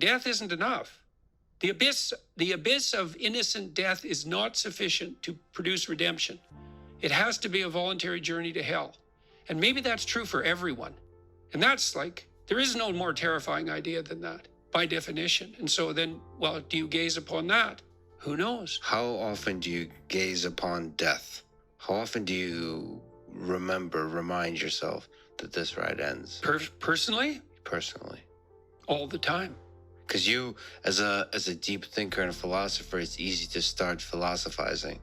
Death isn't enough. The abyss of innocent death is not sufficient to produce redemption. It has to be a voluntary journey to hell. And maybe that's true for everyone. And that's like, there is no more terrifying idea than that, by definition. And so then, well, do you gaze upon that? Who knows? How often do you gaze upon death? How often do you remind yourself that this ride ends? Personally? Personally. All the time. Because you, as a deep thinker and a philosopher, it's easy to start philosophizing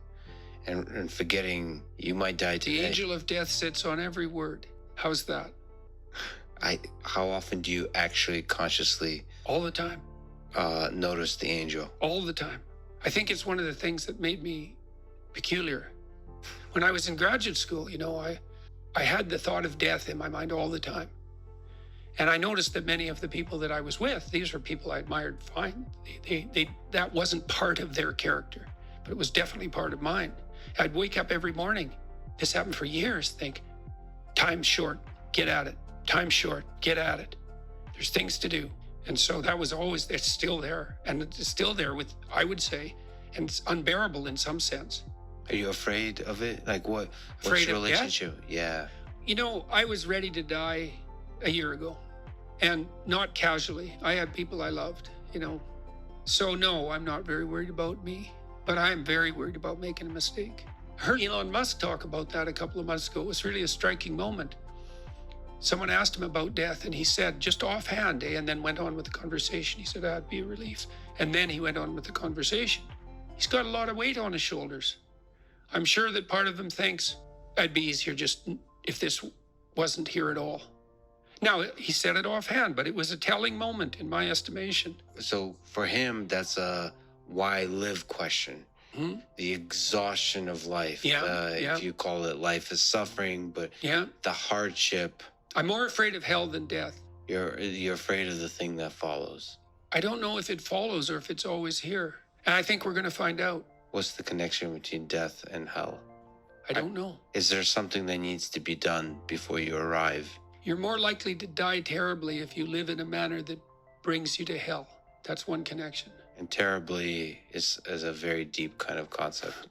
and forgetting you might die today. The angel of death sits on every word. How's that? How often do you actually consciously... All the time. Notice the angel? All the time. I think it's one of the things that made me peculiar. When I was in graduate school, I had the thought of death in my mind all the time. And I noticed that many of the people that I was with, these were people I admired fine. That wasn't part of their character, but it was definitely part of mine. I'd wake up every morning, this happened for years, think, time's short, get at it. Time's short, get at it. There's things to do. And so that was always, it's still there. And it's still there with, I would say, and it's unbearable in some sense. Are you afraid of it? Like what's Afraid your of relationship? Yeah. I was ready to die a year ago. And not casually. I had people I loved, So no, I'm not very worried about me, but I am very worried about making a mistake. I heard Elon Musk talk about that a couple of months ago. It was really a striking moment. Someone asked him about death and he said, just offhand, and then went on with the conversation. He said, that'd be a relief. And then he went on with the conversation. He's got a lot of weight on his shoulders. I'm sure that part of him thinks I'd be easier just if this wasn't here at all. Now, he said it offhand, but it was a telling moment in my estimation. So for him, that's a why live question. Hmm? The exhaustion of life. Yeah. If you call it life is suffering, but the hardship. I'm more afraid of hell than death. You're afraid of the thing that follows. I don't know if it follows or if it's always here. And I think we're going to find out. What's the connection between death and hell? I don't know. Is there something that needs to be done before you arrive? You're more likely to die terribly if you live in a manner that brings you to hell. That's one connection. And terribly is a very deep kind of concept.